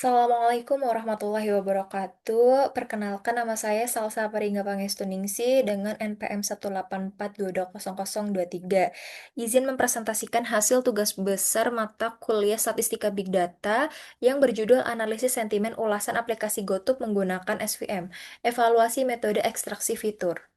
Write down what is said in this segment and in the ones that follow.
Assalamualaikum warahmatullahi wabarakatuh. Perkenalkan nama saya Salsa Paringga Pangestuningsih dengan NPM 184220023. Izin mempresentasikan hasil tugas besar mata kuliah Statistika Big Data yang berjudul Analisis Sentimen Ulasan Aplikasi GoTo menggunakan SVM, Evaluasi Metode Ekstraksi Fitur.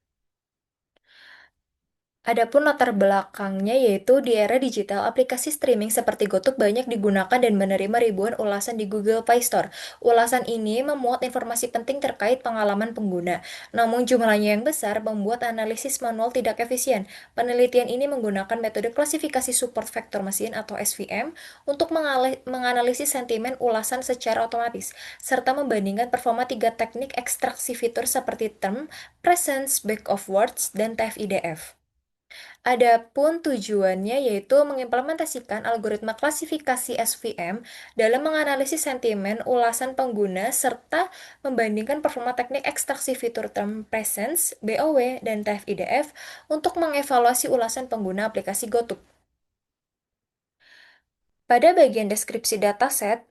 Adapun latar belakangnya yaitu di era digital, aplikasi streaming seperti GoTo banyak digunakan dan menerima ribuan ulasan di Google Play Store. Ulasan ini memuat informasi penting terkait pengalaman pengguna. Namun jumlahnya yang besar membuat analisis manual tidak efisien. Penelitian ini menggunakan metode klasifikasi support vector machine atau SVM untuk menganalisis sentimen ulasan secara otomatis, serta membandingkan performa tiga teknik ekstraksi fitur seperti term, presence, back of words, dan TF-IDF. Adapun tujuannya yaitu mengimplementasikan algoritma klasifikasi SVM dalam menganalisis sentimen ulasan pengguna serta membandingkan performa teknik ekstraksi fitur term presence, BOW, dan TF-IDF untuk mengevaluasi ulasan pengguna aplikasi GoTo. Pada bagian deskripsi dataset,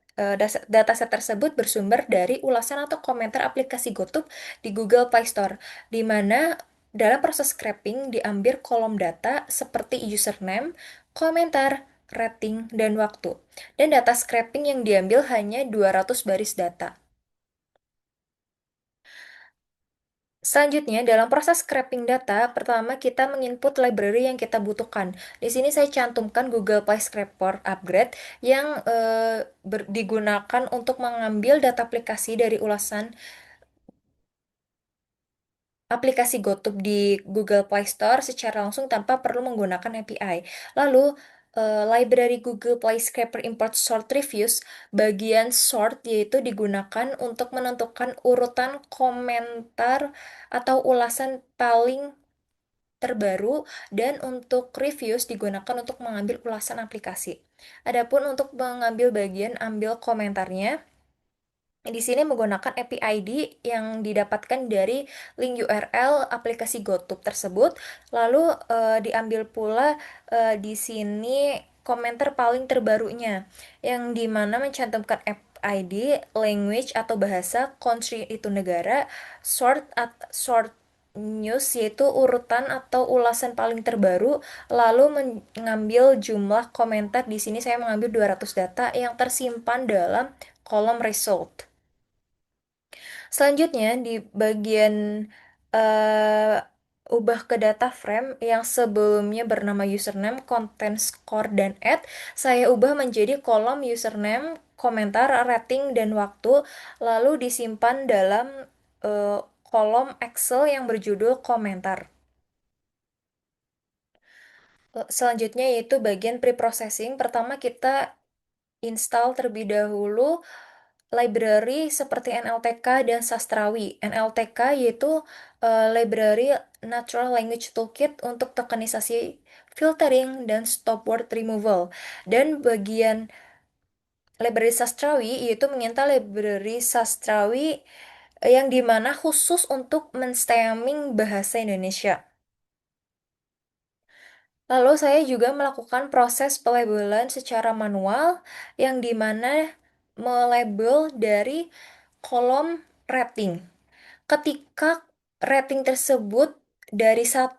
dataset tersebut bersumber dari ulasan atau komentar aplikasi GoTo di Google Play Store, di mana dalam proses scraping diambil kolom data seperti username, komentar, rating, dan waktu. Dan data scraping yang diambil hanya 200 baris data. Selanjutnya, dalam proses scraping data, pertama kita menginput library yang kita butuhkan. Di sini saya cantumkan Google Play Scraper Upgrade yang digunakan untuk mengambil data aplikasi dari ulasan aplikasi GoTube di Google Play Store secara langsung tanpa perlu menggunakan API. Lalu, library Google Play Scraper Import Sort Reviews, bagian sort yaitu digunakan untuk menentukan urutan komentar atau ulasan paling terbaru, dan untuk reviews digunakan untuk mengambil ulasan aplikasi. Adapun untuk mengambil bagian ambil komentarnya, di sini menggunakan API ID yang didapatkan dari link URL aplikasi GoTube tersebut. Lalu diambil pula di sini komentar paling terbarunya, yang dimana mencantumkan ID, language atau bahasa, country itu negara, sort news yaitu urutan atau ulasan paling terbaru, lalu mengambil jumlah komentar. Di sini saya mengambil 200 data yang tersimpan dalam kolom result. Selanjutnya di bagian eh, ubah ke data frame yang sebelumnya bernama username, content, score, dan add, saya ubah menjadi kolom username, komentar, rating, dan waktu, lalu disimpan dalam eh, kolom Excel yang berjudul komentar. Selanjutnya yaitu bagian pre-processing. Pertama kita install terlebih dahulu library seperti NLTK dan Sastrawi. NLTK yaitu library Natural Language Toolkit untuk tokenisasi filtering dan stop word removal. Dan bagian library Sastrawi yaitu menginstall library Sastrawi yang dimana khusus untuk menstemming bahasa Indonesia. Lalu saya juga melakukan proses pelabelan secara manual yang dimana melabel dari kolom rating. Ketika rating tersebut dari 1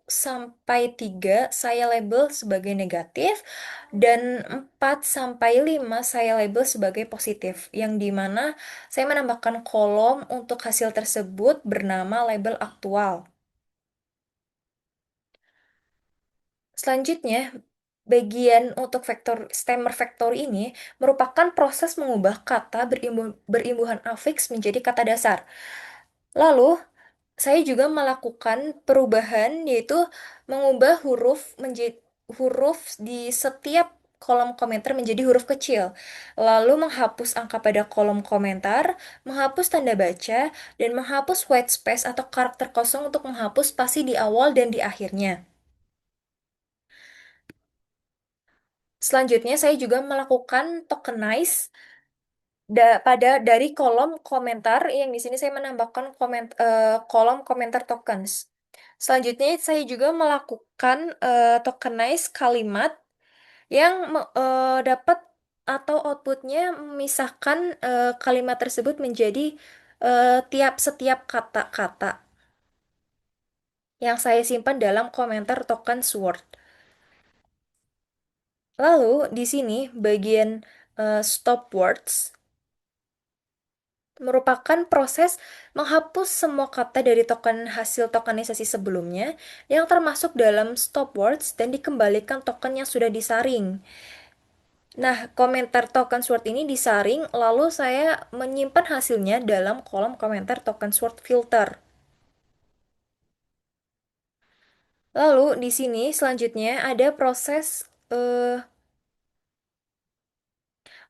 sampai 3 saya label sebagai negatif, dan 4 sampai 5 saya label sebagai positif, yang dimana saya menambahkan kolom untuk hasil tersebut bernama label aktual. Selanjutnya, bagian untuk vektor stemmer vektor ini merupakan proses mengubah kata berimbuhan afiks menjadi kata dasar. Lalu, saya juga melakukan perubahan yaitu mengubah huruf di setiap kolom komentar menjadi huruf kecil. Lalu menghapus angka pada kolom komentar, menghapus tanda baca, dan menghapus white space atau karakter kosong untuk menghapus spasi di awal dan di akhirnya. Selanjutnya, saya juga melakukan tokenize pada dari kolom komentar yang di sini saya menambahkan kolom komentar tokens. Selanjutnya, saya juga melakukan tokenize kalimat yang dapat atau outputnya memisahkan kalimat tersebut menjadi setiap kata-kata yang saya simpan dalam komentar token Sword. Lalu di sini bagian stop words merupakan proses menghapus semua kata dari token hasil tokenisasi sebelumnya yang termasuk dalam stop words dan dikembalikan token yang sudah disaring. Nah, komentar token Sword ini disaring, lalu saya menyimpan hasilnya dalam kolom komentar token Sword filter. Lalu di sini selanjutnya ada proses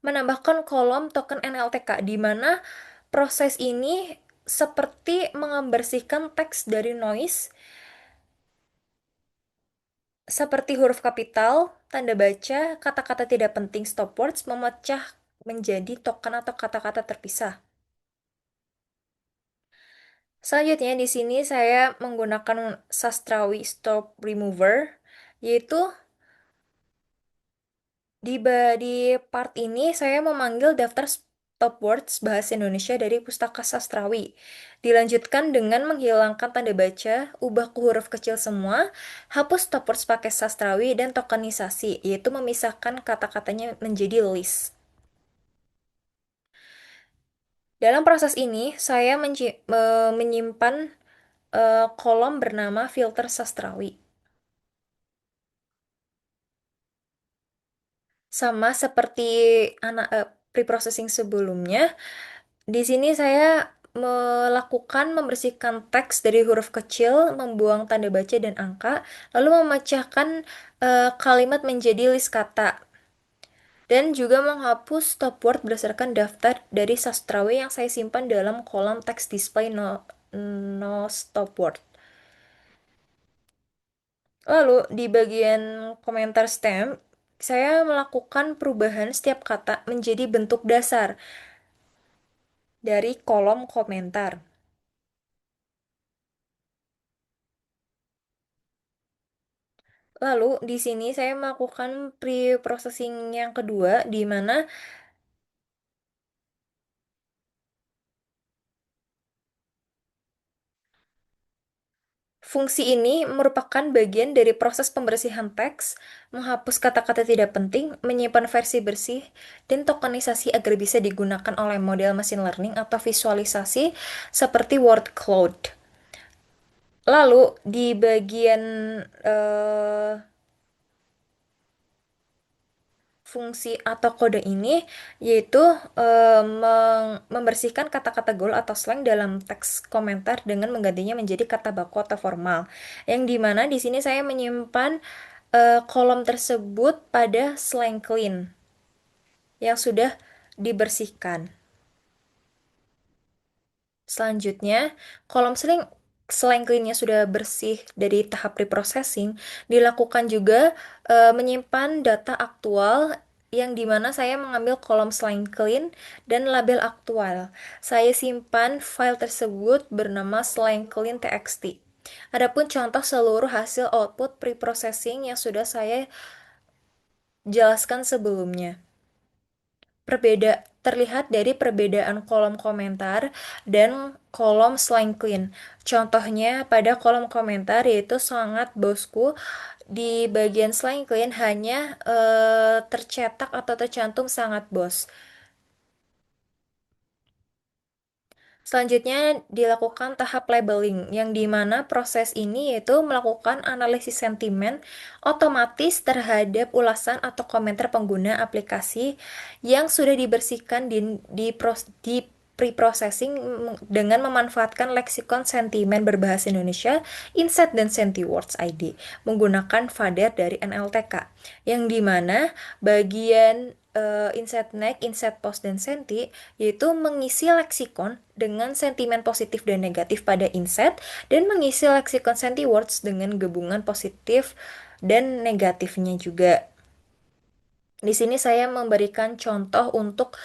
menambahkan kolom token NLTK, di mana proses ini seperti membersihkan teks dari noise seperti huruf kapital, tanda baca, kata-kata tidak penting stop words memecah menjadi token atau kata-kata terpisah. Selanjutnya di sini saya menggunakan Sastrawi Stop Remover, yaitu di part ini saya memanggil daftar stop words bahasa Indonesia dari Pustaka Sastrawi. Dilanjutkan dengan menghilangkan tanda baca, ubah ke huruf kecil semua, hapus stop words pakai Sastrawi, dan tokenisasi, yaitu memisahkan kata-katanya menjadi list. Dalam proses ini, saya menyimpan kolom bernama filter Sastrawi. Sama seperti preprocessing sebelumnya, di sini saya melakukan membersihkan teks dari huruf kecil, membuang tanda baca dan angka, lalu memecahkan kalimat menjadi list kata, dan juga menghapus stop word berdasarkan daftar dari sastrawi yang saya simpan dalam kolom teks display no stop word. Lalu di bagian komentar stem, saya melakukan perubahan setiap kata menjadi bentuk dasar dari kolom komentar. Lalu di sini saya melakukan pre-processing yang kedua, di mana fungsi ini merupakan bagian dari proses pembersihan teks, menghapus kata-kata tidak penting, menyimpan versi bersih, dan tokenisasi agar bisa digunakan oleh model machine learning atau visualisasi seperti word cloud. Lalu di bagian eh, fungsi atau kode ini yaitu membersihkan kata-kata gaul atau slang dalam teks komentar dengan menggantinya menjadi kata baku atau formal. Yang dimana di sini saya menyimpan kolom tersebut pada slang clean yang sudah dibersihkan. Selanjutnya, kolom selain clean-nya sudah bersih dari tahap reprocessing, dilakukan juga menyimpan data aktual yang dimana saya mengambil kolom selain clean dan label aktual. Saya simpan file tersebut bernama selain clean txt. Adapun contoh seluruh hasil output preprocessing yang sudah saya jelaskan sebelumnya. Terlihat dari perbedaan kolom komentar dan kolom slang clean. Contohnya pada kolom komentar yaitu sangat bosku di bagian slang clean hanya tercetak atau tercantum sangat bos. Selanjutnya dilakukan tahap labeling, yang dimana proses ini yaitu melakukan analisis sentimen otomatis terhadap ulasan atau komentar pengguna aplikasi yang sudah dibersihkan di pre-processing dengan memanfaatkan leksikon sentimen berbahasa Indonesia, Insight dan Sentiwords ID menggunakan FADER dari NLTK, yang dimana bagian Insight Next, Insight Post, dan Senti yaitu mengisi leksikon dengan sentimen positif dan negatif pada insight dan mengisi leksikon Sentiwords dengan gabungan positif dan negatifnya juga. Di sini saya memberikan contoh untuk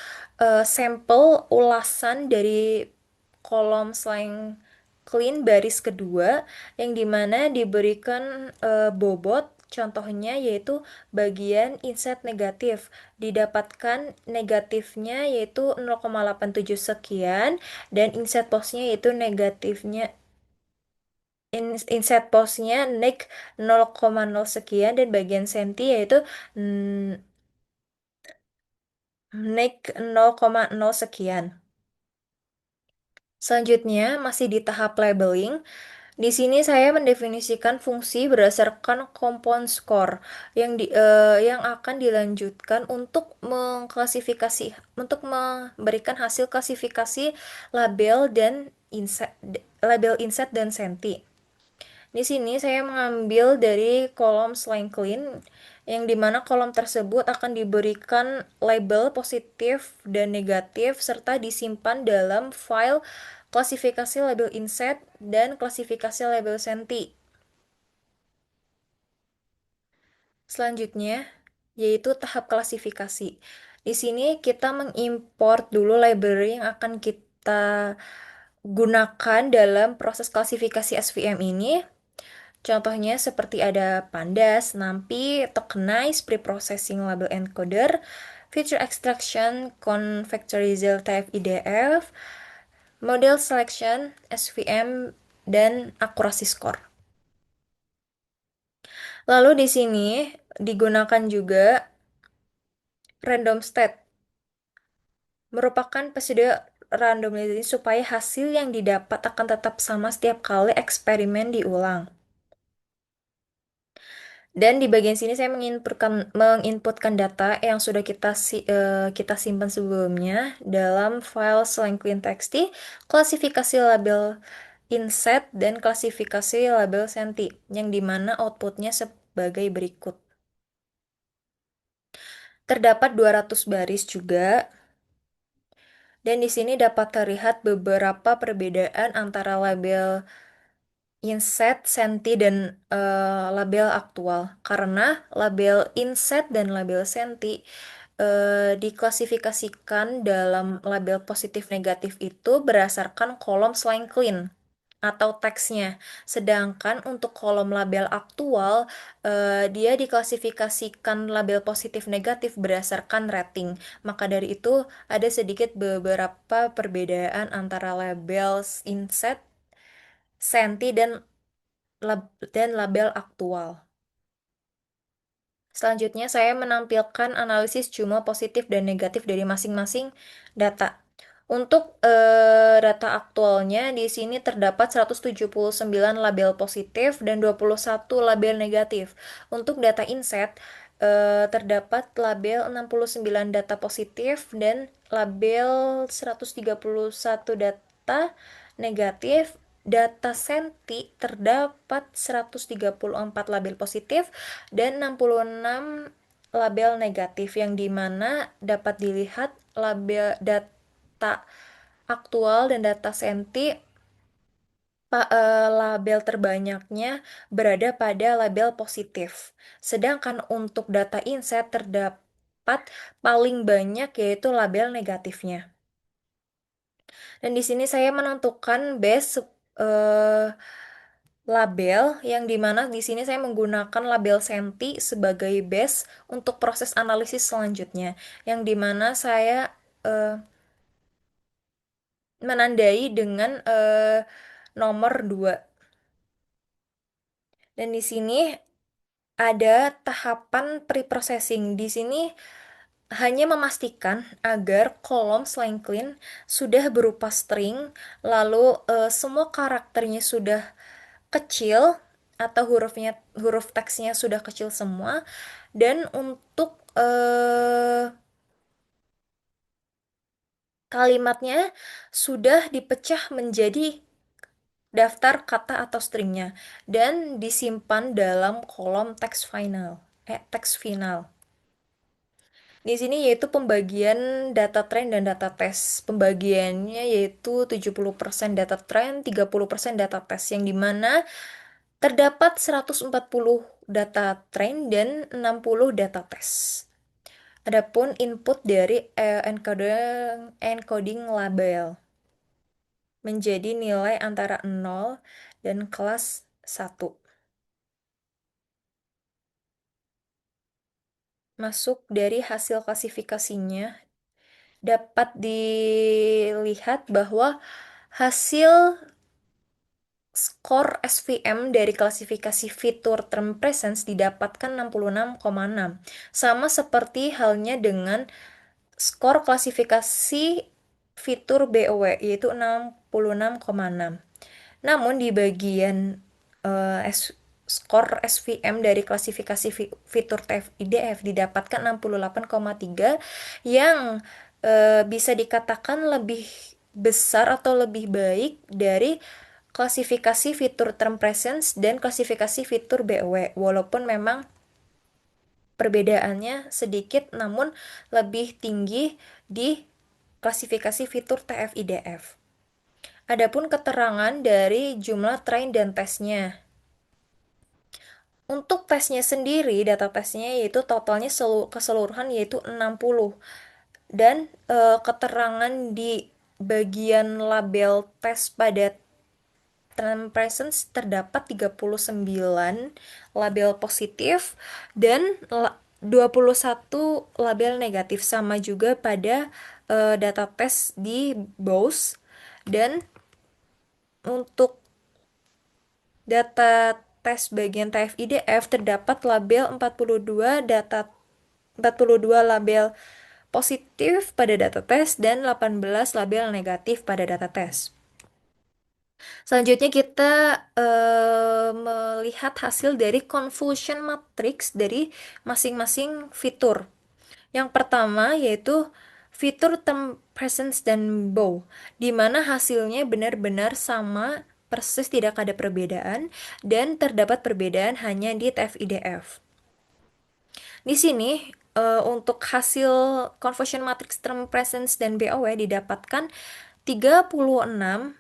sampel ulasan dari kolom slang clean baris kedua yang dimana diberikan bobot, Contohnya yaitu bagian inset negatif. Didapatkan negatifnya yaitu 0,87 sekian dan inset posnya yaitu negatifnya inset posnya neg 0,0 sekian dan bagian senti yaitu neg 0,0 sekian. Selanjutnya masih di tahap labeling. Di sini saya mendefinisikan fungsi berdasarkan compound score yang akan dilanjutkan untuk memberikan hasil klasifikasi label dan inset label inset dan senti. Di sini saya mengambil dari kolom Slanklin yang dimana kolom tersebut akan diberikan label positif dan negatif serta disimpan dalam file klasifikasi label inset dan klasifikasi label senti. Selanjutnya yaitu tahap klasifikasi. Di sini kita mengimport dulu library yang akan kita gunakan dalam proses klasifikasi SVM ini. Contohnya seperti ada Pandas, NumPy, Tokenize, Preprocessing Label Encoder, Feature Extraction, Convectorizer Type IDF, Model Selection, SVM, dan Accuracy Score. Lalu di sini digunakan juga random state, merupakan pseudo randomization supaya hasil yang didapat akan tetap sama setiap kali eksperimen diulang. Dan di bagian sini saya menginputkan data yang sudah kita simpan sebelumnya dalam file slang.clean.txt, klasifikasi label inset dan klasifikasi label senti, yang dimana outputnya sebagai berikut. Terdapat 200 baris juga, dan di sini dapat terlihat beberapa perbedaan antara label inset, senti, dan label aktual. Karena label inset dan label senti diklasifikasikan dalam label positif negatif itu berdasarkan kolom slang clean atau teksnya. Sedangkan untuk kolom label aktual, dia diklasifikasikan label positif negatif berdasarkan rating. Maka dari itu, ada sedikit beberapa perbedaan antara label inset, senti, dan label aktual. Selanjutnya, saya menampilkan analisis jumlah positif dan negatif dari masing-masing data. Untuk data aktualnya, di sini terdapat 179 label positif dan 21 label negatif. Untuk data inset, terdapat label 69 data positif dan label 131 data negatif. Data senti terdapat 134 label positif dan 66 label negatif yang dimana dapat dilihat data aktual dan data senti label terbanyaknya berada pada label positif. Sedangkan untuk data inset terdapat paling banyak yaitu label negatifnya. Dan di sini saya menentukan base label yang dimana di sini saya menggunakan label senti sebagai base untuk proses analisis selanjutnya, yang dimana saya eh, menandai dengan nomor 2. Dan di sini ada tahapan preprocessing. Di sini hanya memastikan agar kolom slang clean sudah berupa string, lalu semua karakternya sudah kecil atau huruf teksnya sudah kecil semua, dan untuk kalimatnya sudah dipecah menjadi daftar kata atau stringnya dan disimpan dalam kolom teks final. Di sini yaitu pembagian data trend dan data test. Pembagiannya yaitu 70% data trend, 30% data test, yang dimana terdapat 140 data trend dan 60 data test. Adapun input dari encoding label menjadi nilai antara 0 dan kelas 1. masuk dari hasil klasifikasinya, dapat dilihat bahwa hasil skor SVM dari klasifikasi fitur term presence didapatkan 66,6. Sama seperti halnya dengan skor klasifikasi fitur BOW, yaitu 66,6. Namun di bagian skor SVM dari klasifikasi fitur TF-IDF didapatkan 68,3 yang bisa dikatakan lebih besar atau lebih baik dari klasifikasi fitur term presence dan klasifikasi fitur BOW. Walaupun memang perbedaannya sedikit namun lebih tinggi di klasifikasi fitur TF-IDF. Adapun keterangan dari jumlah train dan tesnya. Untuk tesnya sendiri, data tesnya yaitu totalnya keseluruhan yaitu 60. Dan keterangan di bagian label tes pada term presence terdapat 39 label positif dan 21 label negatif, sama juga pada data tes di BOWS. Dan untuk data tes bagian TF-IDF terdapat label 42 label positif pada data tes dan 18 label negatif pada data tes. Selanjutnya kita melihat hasil dari confusion matrix dari masing-masing fitur. Yang pertama yaitu fitur term presence dan bow, di mana hasilnya benar-benar sama persis, tidak ada perbedaan dan terdapat perbedaan hanya di TF-IDF. Di sini untuk hasil confusion matrix term presence dan BOW didapatkan 36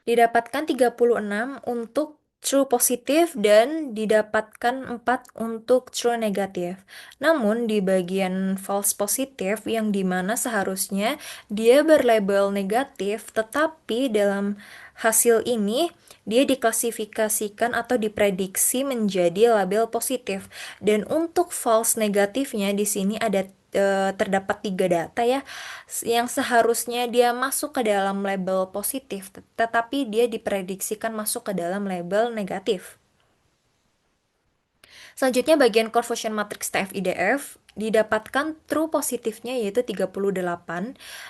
didapatkan 36 untuk true positif dan didapatkan 4 untuk true negatif. Namun di bagian false positif yang dimana seharusnya dia berlabel negatif, tetapi dalam hasil ini dia diklasifikasikan atau diprediksi menjadi label positif. Dan untuk false negatifnya di sini ada terdapat 3 data ya, yang seharusnya dia masuk ke dalam label positif, tetapi dia diprediksikan masuk ke dalam label negatif. Selanjutnya bagian conversion matrix TF-IDF didapatkan true positifnya yaitu 38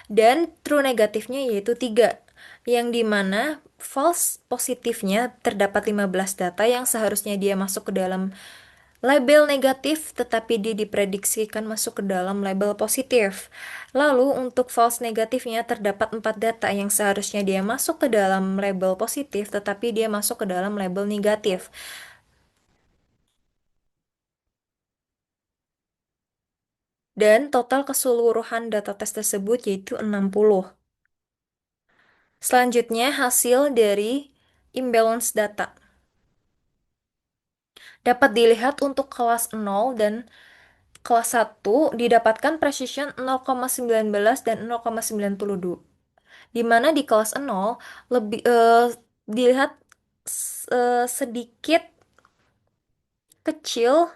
dan true negatifnya yaitu 3, yang dimana false positifnya terdapat 15 data yang seharusnya dia masuk ke dalam label negatif, tetapi dia diprediksikan masuk ke dalam label positif. Lalu untuk false negatifnya terdapat 4 data yang seharusnya dia masuk ke dalam label positif, tetapi dia masuk ke dalam label negatif. Dan total keseluruhan data tes tersebut yaitu 60. Selanjutnya hasil dari imbalance data. Dapat dilihat untuk kelas 0 dan kelas 1 didapatkan precision 0,19 dan 0,92. Di mana di kelas 0 lebih dilihat sedikit kecil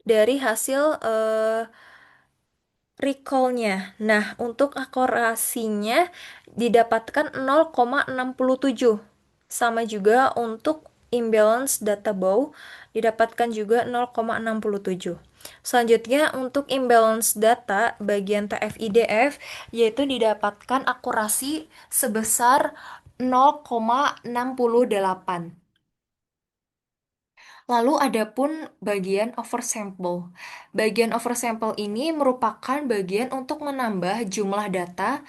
dari hasil recall-nya. Nah, untuk akurasinya didapatkan 0,67. Sama juga untuk imbalance data bow didapatkan juga 0,67. Selanjutnya untuk imbalance data bagian TF-IDF yaitu didapatkan akurasi sebesar 0,68. Lalu adapun bagian oversample. Bagian oversample ini merupakan bagian untuk menambah jumlah data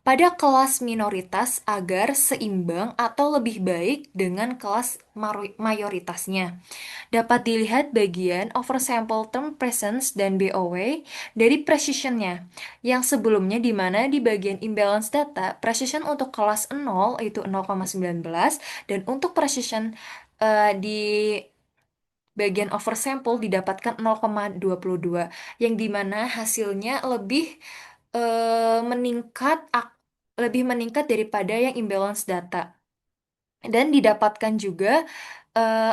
pada kelas minoritas agar seimbang atau lebih baik dengan kelas mayoritasnya. Dapat dilihat bagian oversample term presence dan BOW dari precisionnya. Yang sebelumnya di mana di bagian imbalance data, precision untuk kelas 0 itu 0,19 dan untuk precision di bagian oversample didapatkan 0,22, yang dimana hasilnya lebih meningkat lebih meningkat daripada yang imbalance data. Dan didapatkan juga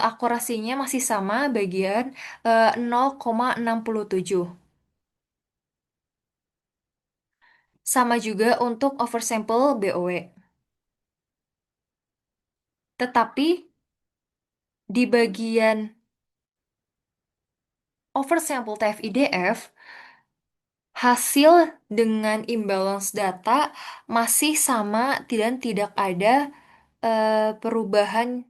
akurasinya masih sama bagian 0,67. Sama juga untuk oversample BOW. Tetapi di bagian oversample TF-IDF, hasil dengan imbalance data masih sama dan tidak ada perubahan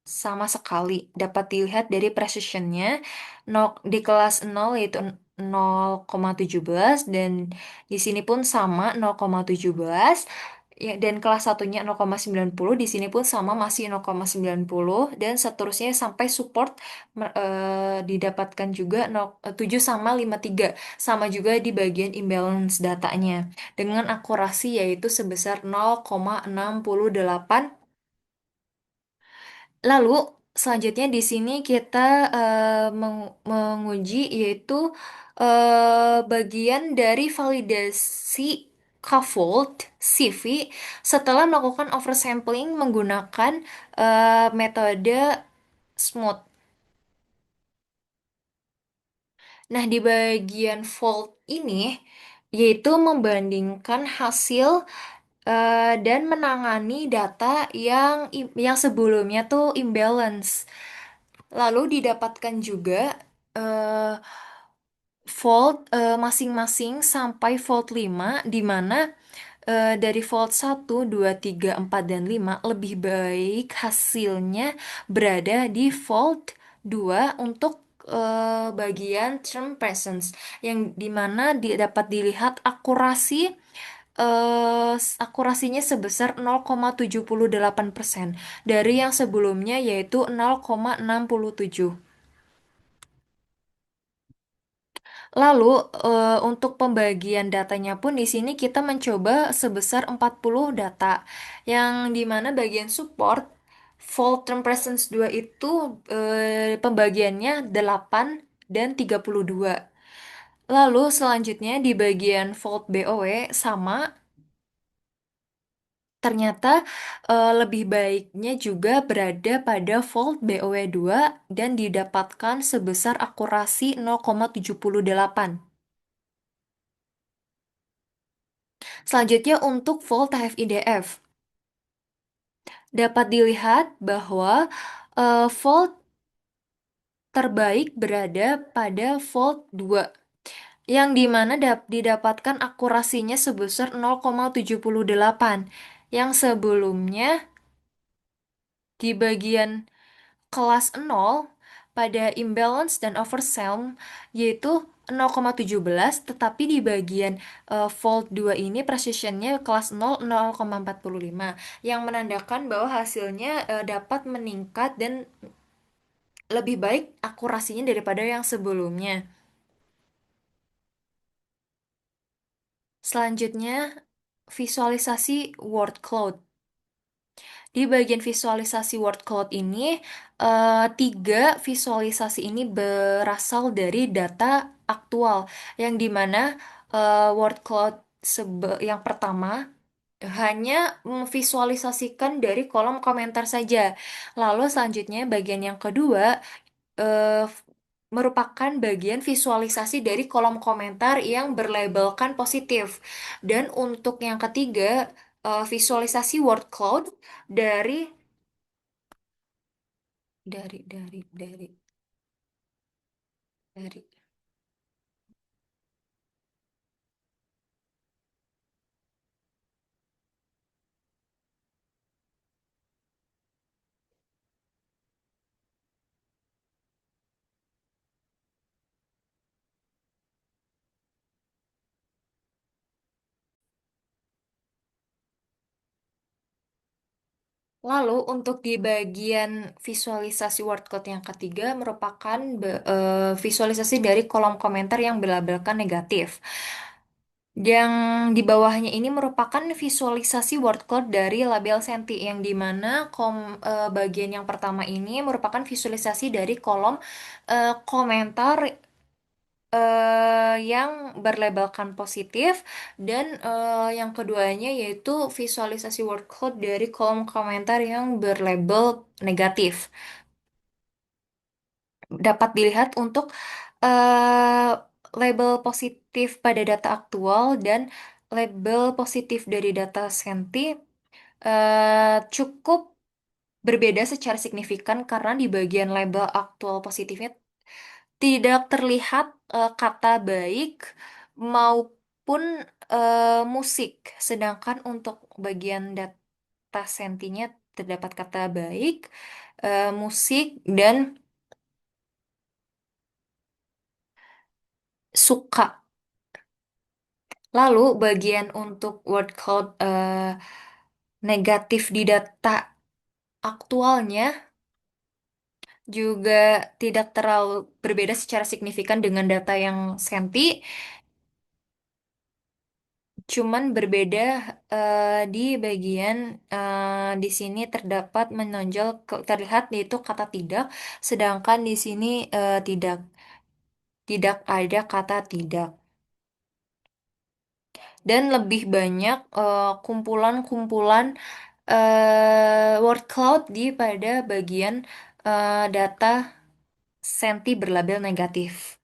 sama sekali. Dapat dilihat dari precisionnya di kelas 0 yaitu 0,17 dan di sini pun sama 0,17. Ya, dan kelas satunya 0,90 di sini pun sama masih 0,90 dan seterusnya sampai support didapatkan juga 7 sama 53 sama juga di bagian imbalance datanya dengan akurasi yaitu sebesar 0,68. Lalu selanjutnya di sini kita menguji yaitu bagian dari validasi scaffold CV setelah melakukan oversampling menggunakan metode smooth. Nah, di bagian fold ini yaitu membandingkan hasil dan menangani data yang sebelumnya tuh imbalance. Lalu didapatkan juga eh, masing-masing sampai volt 5 di mana dari volt 1, 2, 3, 4 dan 5 lebih baik hasilnya berada di volt 2 untuk bagian term presence yang dimana dapat dilihat akurasinya sebesar 0,78% dari yang sebelumnya yaitu 0,67. Lalu untuk pembagian datanya pun di sini kita mencoba sebesar 40 data yang dimana bagian support Volt Term Presence 2 itu pembagiannya 8 dan 32. Lalu selanjutnya di bagian Volt BOW sama. Ternyata lebih baiknya juga berada pada volt BOW2 dan didapatkan sebesar akurasi 0,78. Selanjutnya untuk volt HFIDF. Dapat dilihat bahwa volt terbaik berada pada volt 2 yang dimana didapatkan akurasinya sebesar 0,78 yang sebelumnya di bagian kelas 0 pada imbalance dan overwhelm yaitu 0,17 tetapi di bagian volt 2 ini precisionnya kelas 0 0,45 yang menandakan bahwa hasilnya dapat meningkat dan lebih baik akurasinya daripada yang sebelumnya. Selanjutnya visualisasi word cloud. Di bagian visualisasi word cloud ini, tiga visualisasi ini berasal dari data aktual, yang dimana word cloud yang pertama hanya memvisualisasikan dari kolom komentar saja. Lalu selanjutnya bagian yang kedua eh, merupakan bagian visualisasi dari kolom komentar yang berlabelkan positif. Dan untuk yang ketiga, visualisasi word cloud dari dari. Lalu untuk di bagian visualisasi word cloud yang ketiga merupakan visualisasi dari kolom komentar yang berlabelkan negatif. Yang di bawahnya ini merupakan visualisasi word cloud dari label Senti yang dimana bagian yang pertama ini merupakan visualisasi dari kolom komentar yang berlabelkan positif dan yang keduanya yaitu visualisasi word cloud dari kolom komentar yang berlabel negatif. Dapat dilihat untuk eh, label positif pada data aktual dan label positif dari data Senti cukup berbeda secara signifikan karena di bagian label aktual positifnya tidak terlihat kata baik maupun musik. Sedangkan untuk bagian data sentinya terdapat kata baik, musik, dan suka. Lalu bagian untuk word cloud negatif di data aktualnya juga tidak terlalu berbeda secara signifikan dengan data yang senti. Cuman berbeda di bagian di sini terdapat menonjol terlihat yaitu kata tidak, sedangkan di sini tidak ada kata tidak. Dan lebih banyak kumpulan-kumpulan word cloud di pada bagian data senti berlabel negatif.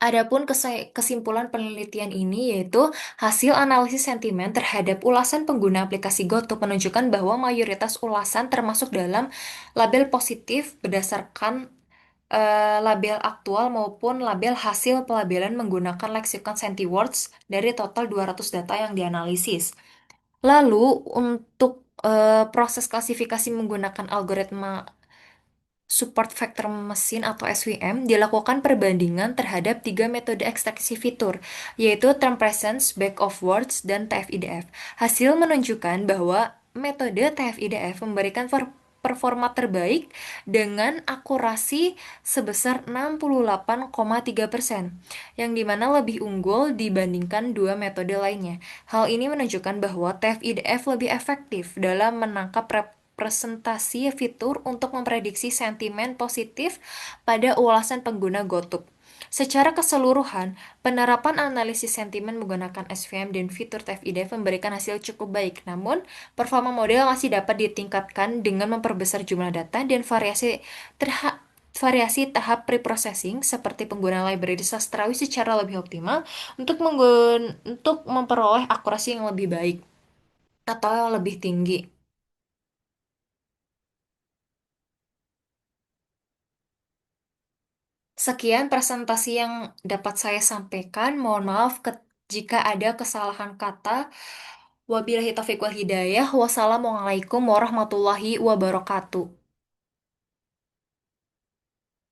Adapun kesimpulan penelitian ini yaitu hasil analisis sentimen terhadap ulasan pengguna aplikasi GoTo menunjukkan bahwa mayoritas ulasan termasuk dalam label positif berdasarkan label aktual maupun label hasil pelabelan menggunakan leksikon SentiWords dari total 200 data yang dianalisis. Lalu untuk proses klasifikasi menggunakan algoritma Support Vector Machine atau SVM dilakukan perbandingan terhadap tiga metode ekstraksi fitur, yaitu Term Presence, Back of Words, dan TF-IDF. Hasil menunjukkan bahwa metode TF-IDF memberikan performa terbaik dengan akurasi sebesar 68,3%, yang dimana lebih unggul dibandingkan dua metode lainnya. Hal ini menunjukkan bahwa TF-IDF lebih efektif dalam menangkap presentasi fitur untuk memprediksi sentimen positif pada ulasan pengguna GoTo. Secara keseluruhan, penerapan analisis sentimen menggunakan SVM dan fitur TF-IDF memberikan hasil cukup baik. Namun, performa model masih dapat ditingkatkan dengan memperbesar jumlah data dan variasi tahap preprocessing seperti penggunaan library sastrawi secara lebih optimal untuk memperoleh akurasi yang lebih baik atau lebih tinggi. Sekian presentasi yang dapat saya sampaikan. Mohon maaf jika ada kesalahan kata. Wabillahi taufiq wal hidayah. Wassalamualaikum warahmatullahi wabarakatuh.